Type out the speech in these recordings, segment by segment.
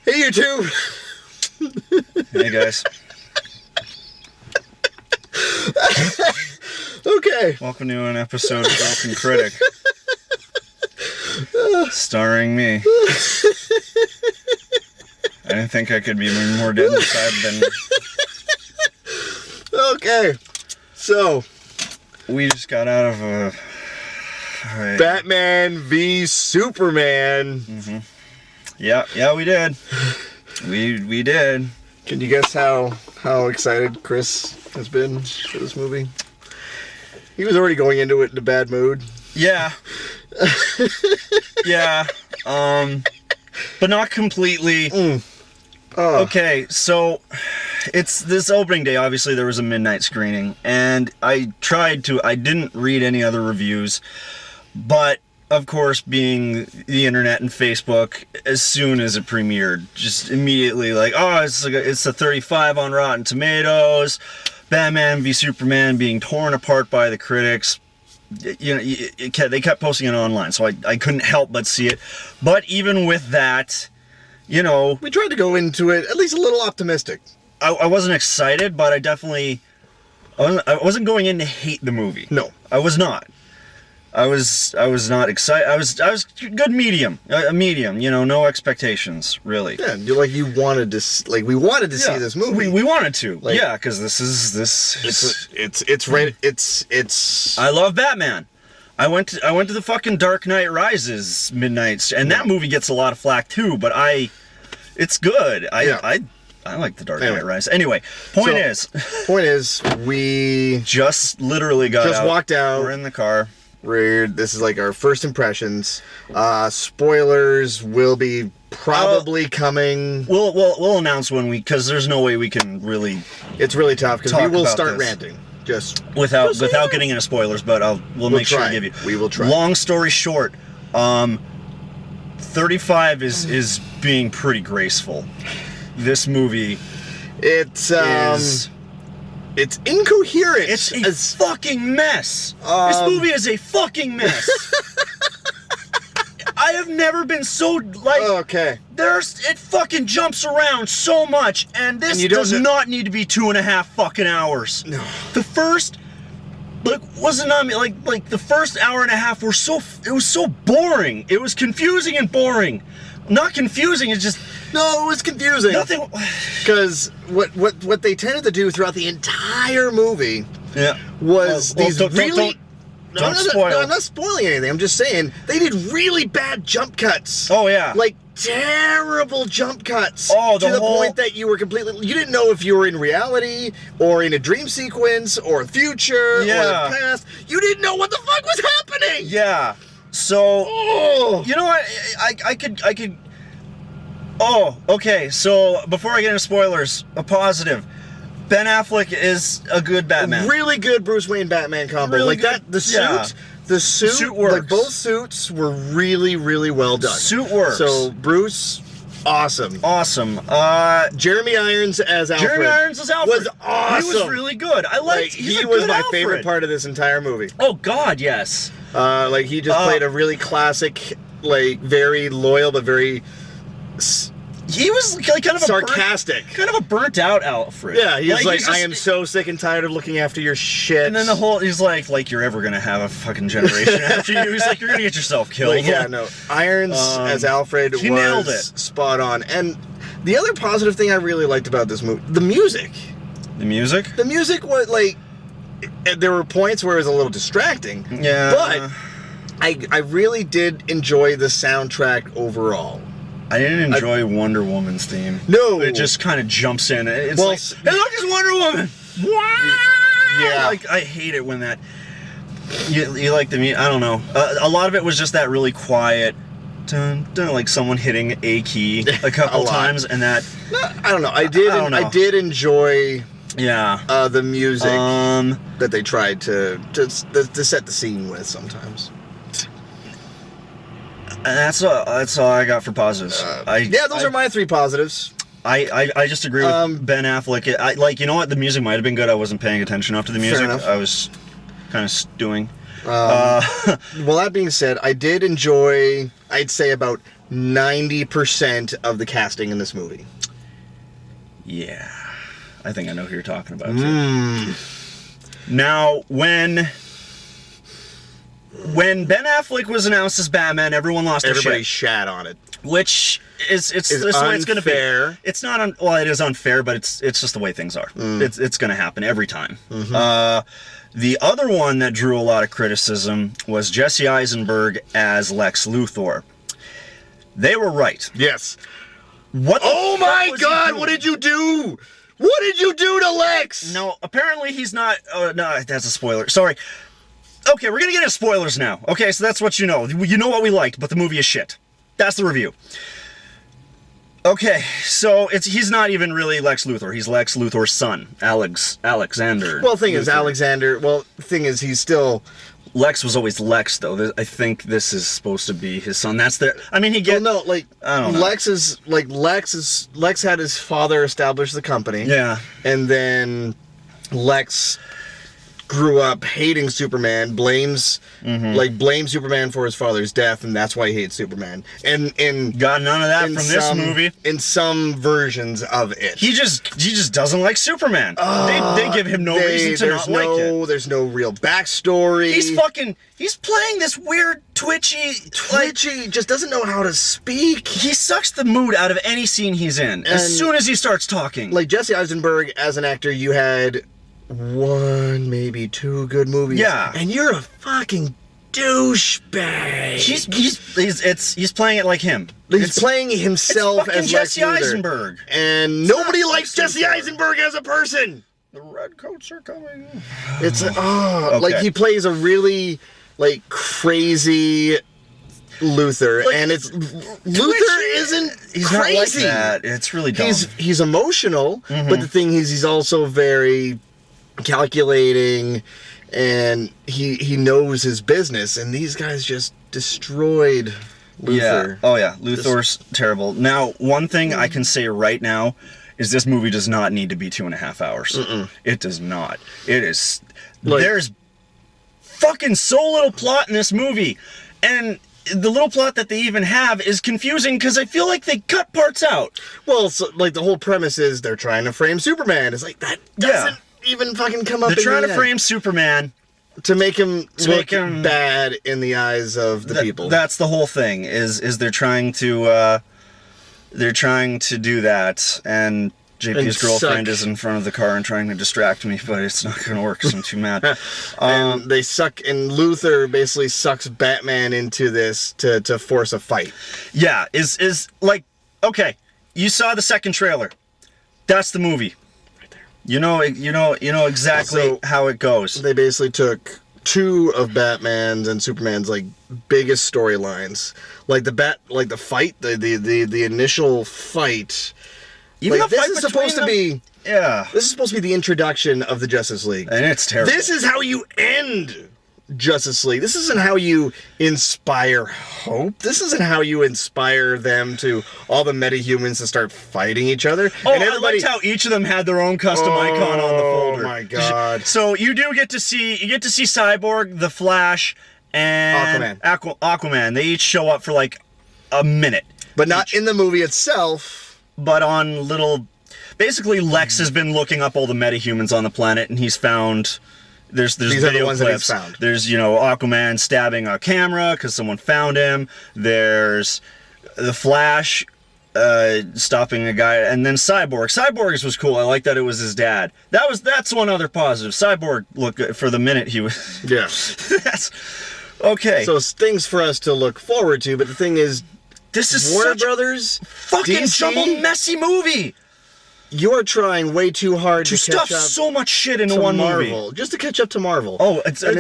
Hey, YouTube! Hey, guys. Okay. Welcome to an episode of Broken Critic. Starring me. I didn't think I could be more dead inside than... Okay. So... We just got out of a... Batman v Superman. Mm-hmm. Yeah, we did. We did. Can you guess how excited Chris has been for this movie? He was already going into it in a bad mood. Yeah. Yeah. But not completely. Okay, so it's this opening day. Obviously, there was a midnight screening, and I didn't read any other reviews, but of course, being the internet and Facebook, as soon as it premiered, just immediately like, oh, it's a 35 on Rotten Tomatoes, Batman v Superman being torn apart by the critics. You know, they kept posting it online, so I couldn't help but see it. But even with that, you know, we tried to go into it at least a little optimistic. I wasn't excited, but I wasn't going in to hate the movie. No, I was not. I was not excited. I was good medium, a medium. You know, no expectations really. Yeah, we wanted to see this movie. We wanted to, yeah, because it's. I love Batman. I went to the fucking Dark Knight Rises midnights, and that movie gets a lot of flack too. But it's good. I like the Dark Knight Rises. Anyway, point is, we just walked out. We're in the car. This is like our first impressions. Spoilers will be probably coming. We'll announce when because there's no way we can really. It's really tough because we will start ranting without getting into spoilers. But we'll make sure to give you. We will try. Long story short, 35 is being pretty graceful. This movie, it's incoherent. It's a fucking mess. This movie is a fucking mess. I have never been so okay. It fucking jumps around so much, and this does not need to be 2.5 fucking hours. No. The first, the first hour and a half it was so boring. It was confusing and boring. Not confusing. It's just. No, it was confusing. Nothing. Because what they tended to do throughout the entire movie was these really... Don't spoil. No, I'm not spoiling anything. I'm just saying they did really bad jump cuts. Oh, yeah. Like, terrible jump cuts. Oh, to the point that you didn't know if you were in reality or in a dream sequence or future or past. You didn't know what the fuck was happening. Yeah. So, you know what? I could... Oh, okay, so before I get into spoilers, a positive. Ben Affleck is a good Batman. Really good Bruce Wayne Batman combo. Really like good. The suit works. Like both suits were really, really well done. Suit works. So Bruce, awesome. Awesome. Jeremy Irons as Alfred. Was awesome. He was really good. He was my favorite part of this entire movie. Oh God, yes. He just played a really classic, very loyal but very... He was kind of sarcastic, kind of a burnt out Alfred. Yeah, he's like I am so sick and tired of looking after your shit. And then he's like you're ever gonna have a fucking generation after you. He's like you're gonna get yourself killed. Irons as Alfred was spot on. And the other positive thing I really liked about this movie, the music. The music was there were points where it was a little distracting. Yeah, but I really did enjoy the soundtrack overall. I didn't enjoy Wonder Woman's theme. No. It just kind of jumps in. It's hey, look, it's Wonder Woman! Yeah. I hate it when that... You like the music? I don't know. A lot of it was just that really quiet... Dun, dun, like someone hitting a key a couple times, and that... I don't know. I did enjoy... Yeah. The music that they tried to set the scene with sometimes. And that's all I got for positives. Those are my 3 positives. I just agree with Ben Affleck. You know what? The music might have been good. I wasn't paying attention enough to the music. I was kind of stewing. Well, that being said, I did enjoy, I'd say about 90% of the casting in this movie. Yeah. I think I know who you're talking about, too. Now, when Ben Affleck was announced as Batman, everyone lost their shit. Everybody shat on it. Which is this way it's going to be. It's not well, it is unfair, but it's just the way things are. It's going to happen every time. The other one that drew a lot of criticism was Jesse Eisenberg as Lex Luthor. They were right. Yes. Oh my God! What did you do? What did you do to Lex? No, apparently he's not. No, that's a spoiler. Sorry. Okay, we're gonna get into spoilers now. Okay, so that's what you know. You know what we liked, but the movie is shit. That's the review. Okay, so he's not even really Lex Luthor. He's Lex Luthor's son, Alexander. Well, thing Luthor. is, he's still. Lex was always Lex, though. I think this is supposed to be his son. That's the. I mean, he gets. Well, no, like I don't know. Lex had his father establish the company. Yeah. And then Lex grew up hating Superman, blames Superman for his father's death, and that's why he hates Superman. And got none of that from this movie. In some versions of it, he just doesn't like Superman. They give him no reason to not like it. There's no real backstory. He's playing this weird twitchy, just doesn't know how to speak. He sucks the mood out of any scene he's in as soon as he starts talking. Like Jesse Eisenberg as an actor, you had one, maybe two good movies. Yeah. And you're a fucking douchebag. He's playing it like him. He's playing himself as Jesse Lex Luthor. Eisenberg. And nobody likes Jesse Eisenberg as a person. The redcoats are coming. It's like he plays a really like crazy Luthor, and it's Luthor isn't he's crazy. Not like that. It's really dumb. He's emotional, but the thing is, he's also very calculating, and he knows his business. And these guys just destroyed Luthor. Yeah. Oh yeah, Luthor's terrible. Now, one thing I can say right now is this movie does not need to be 2.5 hours. It does not. It is. There's fucking so little plot in this movie, and the little plot that they even have is confusing because I feel like they cut parts out. Well, so, like the whole premise is they're trying to frame Superman. It's like that doesn't even fucking come up. They're trying to frame Superman to make him look bad in the eyes of the people. That's the whole thing. Is they're trying to do that, and JP's girlfriend is in front of the car and trying to distract me, but it's not going to work because I'm too mad. And they suck, and Luthor basically sucks Batman into this to force a fight. Yeah, is like, okay, you saw the second trailer. That's the movie. Right there. You know exactly how it goes. They basically took two of Batman's and Superman's like biggest storylines, like the fight, the initial fight. Even like, this is supposed to be. Yeah. This is supposed to be the introduction of the Justice League. And it's terrible. This is how you end Justice League. This isn't how you inspire hope. This isn't how you inspire them to all the metahumans to start fighting each other. Oh, and everybody, I liked how each of them had their own custom icon on the folder. Oh my god. So you get to see Cyborg, the Flash, and Aquaman. They each show up for like a minute. But not in the movie itself. But on little... Basically, Lex has been looking up all the metahumans on the planet, and he's found... There's These video are the ones clips. That he's found. There's, Aquaman stabbing a camera because someone found him. There's the Flash stopping a guy. And then Cyborg. Cyborg's was cool. I like that it was his dad. That's one other positive. Cyborg, look, for the minute he was... Yeah. That's... Okay. So it's things for us to look forward to, but the thing is... This is Warner such Brothers, fucking DC, jumbled, messy movie. You're trying way too hard to stuff catch up so much shit into one Marvel, movie. just to catch up to Marvel. Oh, it's like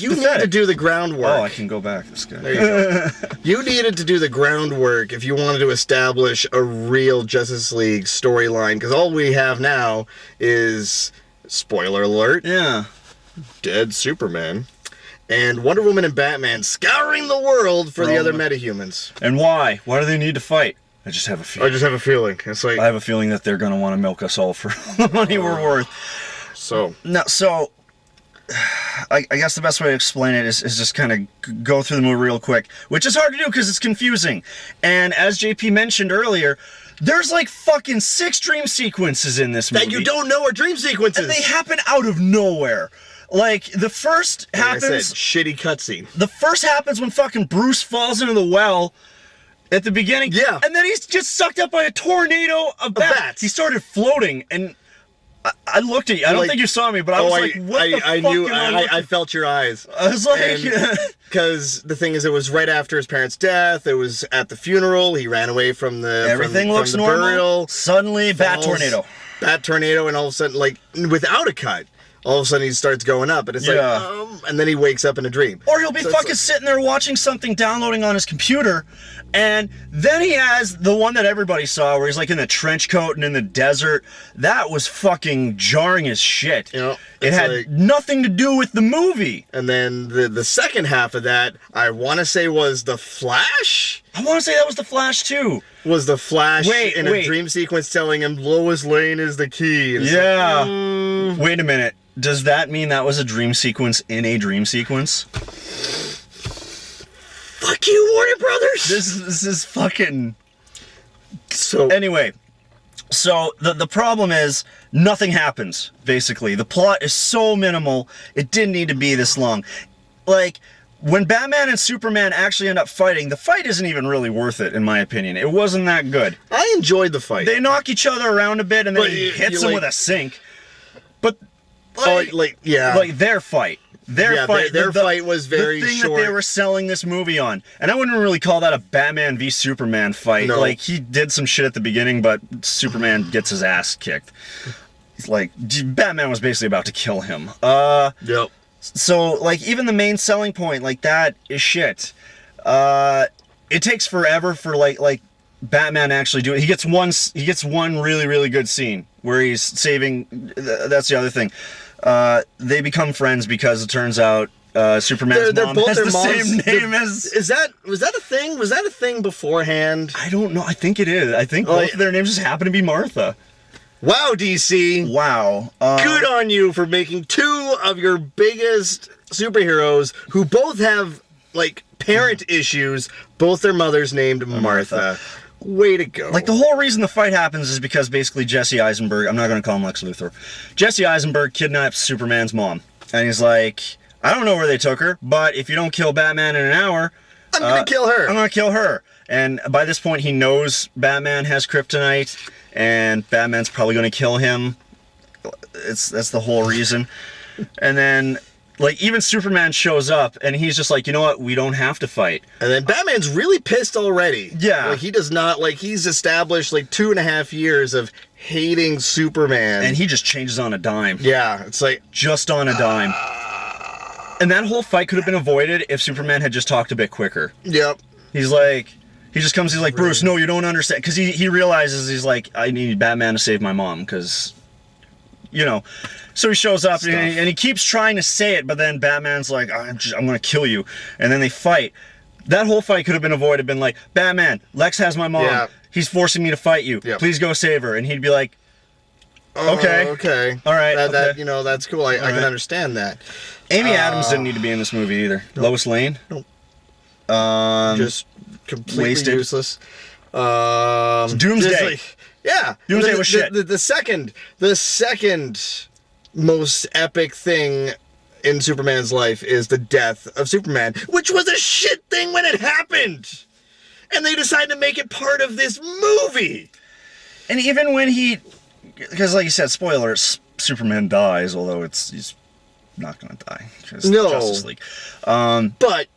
you pathetic. need to do the groundwork. Oh, I can go back. This guy. There you go. You needed to do the groundwork if you wanted to establish a real Justice League storyline, because all we have now is, spoiler alert, dead Superman. And Wonder Woman and Batman scouring the world for the other metahumans. And why? Why do they need to fight? I just have a feeling. It's like... I have a feeling that they're going to want to milk us all for the money we're worth. So... No, so... I guess the best way to explain it is just kind of go through the movie real quick, which is hard to do because it's confusing. And as JP mentioned earlier, there's like fucking 6 dream sequences in this movie. That you don't know are dream sequences. And they happen out of nowhere. Like, the first happens... Like I said, shitty cutscene. The first happens when fucking Bruce falls into the well at the beginning. Yeah. And then he's just sucked up by a tornado of bats. He started floating, and I looked at you. I don't think you saw me, but I was like, what the fuck I felt your eyes. I was like... Because the thing is, it was right after his parents' death. It was at the funeral. He ran away from the Everything looks from the normal. burial. Suddenly, bat tornado. Bat tornado, and all of a sudden, like, without a cut, all of a sudden he starts going up, and it's like, and then he wakes up in a dream. Or he'll be fucking sitting there watching something downloading on his computer, and then he has the one that everybody saw where he's like in the trench coat and in the desert. That was fucking jarring as shit. You know, it had like, nothing to do with the movie. And then the second half of that, I want to say was The Flash? I want to say that was The Flash too. Was The Flash in a dream sequence telling him Lois Lane is the key? Yeah. Like, wait a minute. Does that mean that was a dream sequence in a dream sequence? Fuck you, Warner Brothers! This is fucking... So... Anyway, so the problem is nothing happens, basically. The plot is so minimal, it didn't need to be this long. Like, when Batman and Superman actually end up fighting, the fight isn't even really worth it, in my opinion. It wasn't that good. I enjoyed the fight. They knock each other around a bit, and then he hits him with a sink. But... Like their fight. Their fight was very short. The thing short. that they were selling this movie on. And I wouldn't really call that a Batman v Superman fight. No. Like, he did some shit at the beginning, but Superman gets his ass kicked. It's like, Batman was basically about to kill him. Yep. So, like, even the main selling point, like, that is shit. It takes forever for, like, Batman actually do it. He gets one really, really good scene where he's saving... That's the other thing. They become friends because it turns out Superman's mom has the same name as... Was that a thing? Was that a thing beforehand? I don't know. I think it is. I think both of their names just happen to be Martha. Wow, DC. Wow. Good on you for making 2 of your biggest superheroes who both have, like, parent issues, both their mothers named Martha. Way to go. Like, the whole reason the fight happens is because basically Jesse Eisenberg, I'm not going to call him Lex Luthor, Jesse Eisenberg kidnaps Superman's mom. And he's like, I don't know where they took her, but if you don't kill Batman in an hour... I'm going to kill her. I'm going to kill her. And by this point, he knows Batman has kryptonite, and Batman's probably going to kill him. That's the whole reason. And then... Like, even Superman shows up, and he's just like, you know what, we don't have to fight. And then Batman's really pissed already. Yeah. Like, he does not, like, he's established, like, 2.5 years of hating Superman. And he just changes on a dime. Yeah, it's like... Just on a dime. And that whole fight could have been avoided if Superman had just talked a bit quicker. Yep. He's like... He just comes, he's like, Bruce, no, you don't understand. Because he realizes, he's like, I need Batman to save my mom, because... You know, so he shows up and he keeps trying to say it, but then Batman's like, I'm going to kill you. And then they fight. That whole fight could have been avoided, been like, Batman, Lex has my mom. Yeah. He's forcing me to fight you. Yep. Please go save her. And he'd be like, okay. Okay. All right. That, you know, that's cool. I can understand that. Amy Adams didn't need to be in this movie either. Nope. Lois Lane. Nope. Just completely wasted. Useless. Doomsday. Yeah, Doomsday was shit. The second most epic thing in Superman's life is the death of Superman, which was a shit thing when it happened, and they decided to make it part of this movie. And even when because like you said, spoilers, Superman dies, although he's not going to die. No, Justice League. But.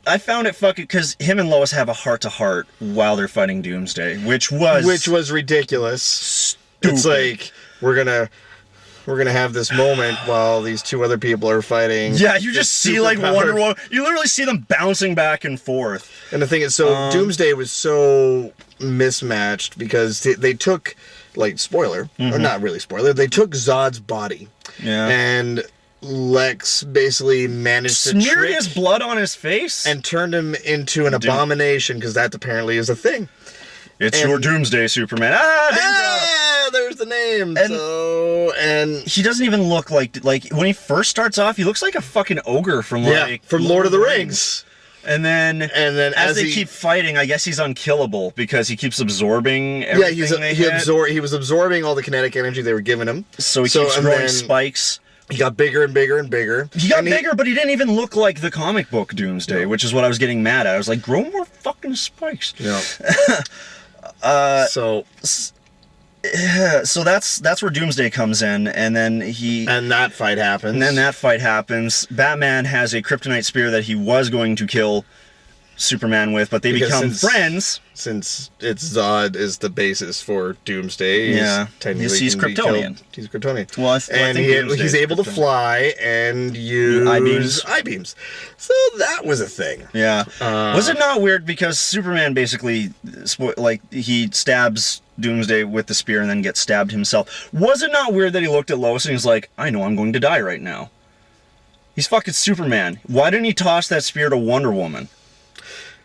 I found it fucking, because him and Lois have a heart-to-heart while they're fighting Doomsday, which was ridiculous. Stupid. It's like, we're gonna have this moment while these 2 other people are fighting. Yeah, you just see like Wonder Woman, you literally see them bouncing back and forth. And the thing is, so Doomsday was so mismatched because they took, like, spoiler, or not really spoiler, they took Zod's body. Yeah. And Lex basically managed to smear his blood on his face and turned him into an abomination, because that apparently is a thing. It's your Doomsday, Superman. there's the name. And- and He doesn't even look like when he first starts off, he looks like a fucking ogre from from Lord of the Rings. And then as they keep fighting, I guess he's unkillable because he keeps absorbing everything he was absorbing all the kinetic energy they were giving him. So he keeps growing spikes. He got bigger and bigger and bigger. He got bigger, but he didn't even look like the comic book Doomsday, which is what I was getting mad at. I was like, grow more fucking spikes. Yeah. So that's where Doomsday comes in, and then that fight happens. Batman has a kryptonite spear that he was going to kill Superman with, but they become friends. Since Zod is the basis for Doomsday, he's Kryptonian. He's Kryptonian. Well, I think he's able to fly and use I-beams. So that was a thing. Yeah. Was it not weird because Superman basically, he stabs Doomsday with the spear and then gets stabbed himself? Was it not weird that he looked at Lois and he's like, I know I'm going to die right now? He's fucking Superman. Why didn't he toss that spear to Wonder Woman?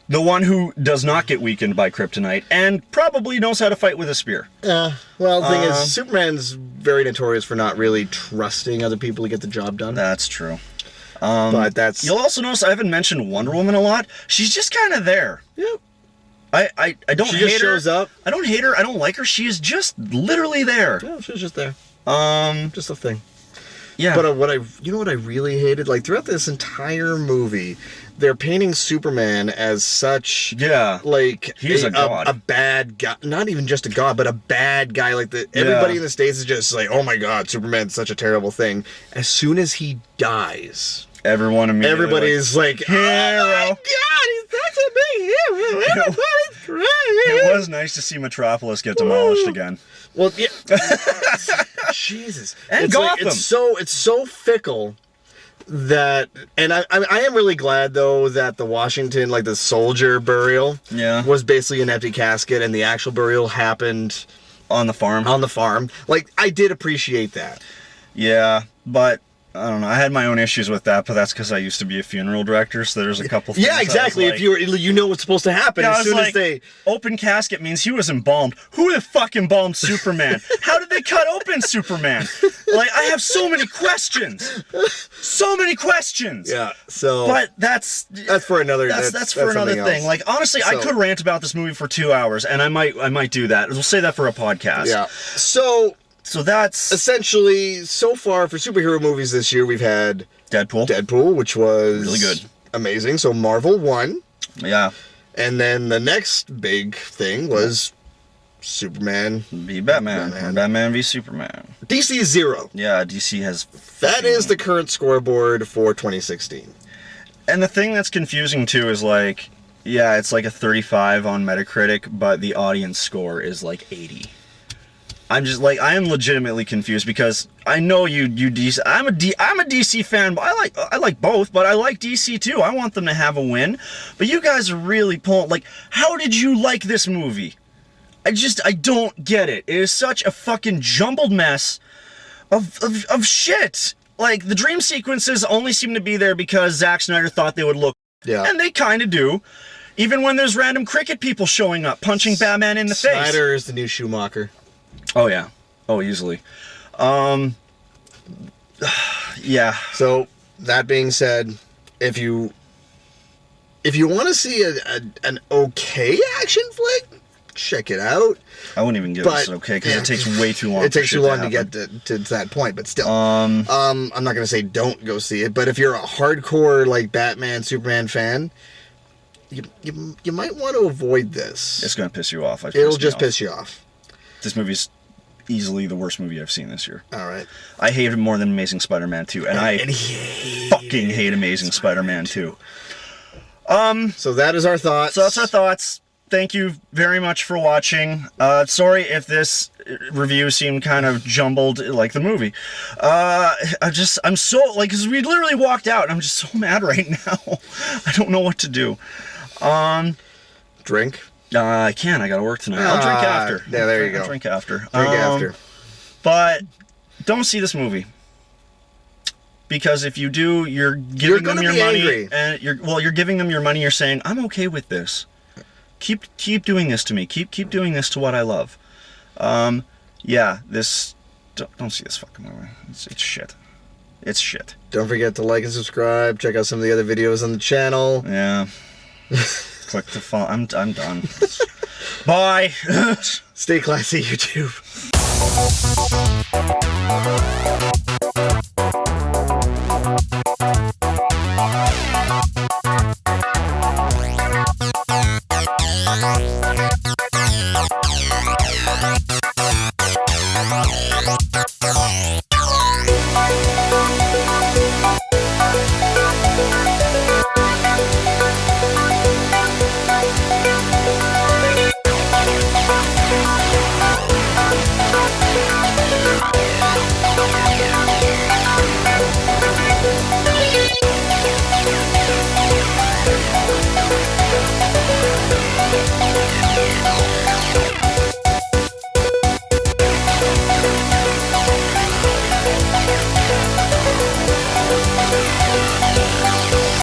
The one who does not get weakened by kryptonite and probably knows how to fight with a spear. Well, the thing is, Superman's very notorious for not really trusting other people to get the job done. That's true. But that's... You'll also notice I haven't mentioned Wonder Woman a lot. She's just kind of there. Yep. I don't hate her. She just shows up. I don't hate her. I don't like her. She is just literally there. Yeah, she's just there. Just a thing. Yeah. But what I really hated, like throughout this entire movie, they're painting Superman as such, like he's a god, a bad guy. Not even just a god, but a bad guy. Like everybody in the States is just like, oh my god, Superman's such a terrible thing. As soon as he dies, everybody's like, hero. Oh my god, he's such a big hero. Everybody's crying. It was nice to see Metropolis get demolished again. Well, yeah. Jesus. And it's Gotham. Like, it's so fickle that, and I am really glad though that the Washington, like the soldier burial, was basically an empty casket, and the actual burial happened on the farm. Like I did appreciate that. Yeah, but I don't know. I had my own issues with that, but that's because I used to be a funeral director, so there's a couple things. Yeah, exactly. Like, if you know what's supposed to happen, as soon as they open casket means he was embalmed. Who the fuck embalmed Superman? How did they cut open Superman? Like, I have so many questions. Yeah. So, but that's for another. That's for another thing. Else. Like honestly, I could rant about this movie for 2 hours, and I might do that. We'll say that for a podcast. Yeah. So that's essentially, so far for superhero movies this year, we've had Deadpool, which was really good, amazing. So Marvel won. Yeah. And then the next big thing was Superman v Batman. Batman v Superman. DC 0. Yeah, DC has... That is the current scoreboard for 2016. And the thing that's confusing too is like, yeah, it's like a 35 on Metacritic, but the audience score is like 80. I'm just like, I am legitimately confused because I know you DC. I'm a DC fan, but I like both, but I like DC too. I want them to have a win, but you guys are really pulling. Like, how did you like this movie? I don't get it. It is such a fucking jumbled mess of shit. Like, the dream sequences only seem to be there because Zack Snyder thought they would look. Yeah. And they kind of do. Even when there's random cricket people showing up, punching Batman in the face. Snyder is the new Schumacher. Oh, yeah. Oh, easily. Yeah. So, that being said, if you want to see an okay action flick, check it out. I wouldn't even give this okay, because it takes way too long. It takes too long to get to that point, but still. I'm not going to say don't go see it, but if you're a hardcore, like, Batman, Superman fan, you might want to avoid this. It's going to piss you off. It'll just piss you off. This movie's easily the worst movie I've seen this year. All right. I hate it more than Amazing Spider-Man 2, and I fucking hate Amazing Spider-Man 2. So that is our thoughts. So that's our thoughts. Thank you very much for watching. Sorry if this review seemed kind of jumbled like the movie. I'm so, like, because we literally walked out, and I'm just so mad right now. I don't know what to do. Drink? I can't. I gotta work tonight. I'll drink after. Yeah, there you go. I'll drink after. Drink after. But don't see this movie, because if you do, you're giving them your money, angry. And you're giving them your money. You're saying, I'm okay with this. Keep doing this to me. Keep doing this to what I love. yeah, this don't see this fucking movie. It's shit. It's shit. Don't forget to like and subscribe. Check out some of the other videos on the channel. Yeah. Click the phone. I'm done. Bye. Stay classy, YouTube.